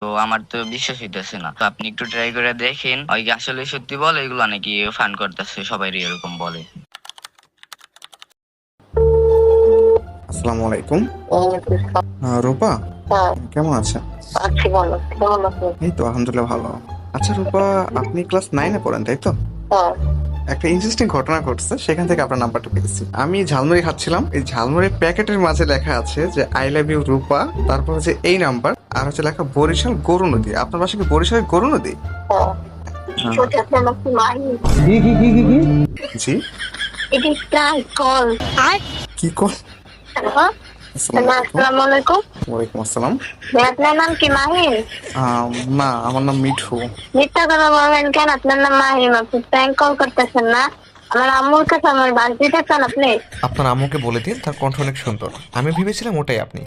তো আমার তো বিশ্বাস হইতেছে না। তো আপনি একটু ট্রাই করে দেখেন, ওই কি আসলে সত্যি বলে, এগুলো নাকি ফান করতেছে, সবাই এরকম বলে। আসসালামু আলাইকুম। রূপা, কেমন আছেন? আচ্ছা, বলো কেমন আছো? এই তো আলহামদুলিল্লাহ ভালো। আচ্ছা রূপা, আপনি ক্লাস 9-এ পড়েন তাই তো? হ্যাঁ। একটা ইন্টারেস্টিং ঘটনা ঘটছে, সেখান থেকে আপনার নাম্বারটা পেয়েছি। আমি ঝালমুড়ি খাচ্ছিলাম, এই ঝালমুড়ি প্যাকেটের মাঝে লেখা আছে যে আই লাভ ইউ রূপা, তারপর হচ্ছে এই নাম্বার, আর হচ্ছে লেখা বরিশাল গরু নদী। আপনার বাসা কি বরিশালের গরু নদী? হ্যাঁ। হ্যাঁ। ছোট আপনার নাম কি মাহি? জি। It is prank call. কি কল? হ্যালো, আসসালামু আলাইকুম। ওয়ালাইকুম আসসালাম। ভাই, আপনার নাম কি মাহিন? না, আমার নাম মিঠু। মিথ্যা কথা বলবেন কেন? আপনার নাম মাহিম, আপনি প্র্যাঙ্ক কল করতেছেন না? আমার আম্মুর কাছে আমার বাস দিতে চান আপনি? আপনার আম্মুকে বলে দিন, তার কণ্ঠ অনেক সুন্দর। আমি ভেবেছিলাম ওটাই আপনি।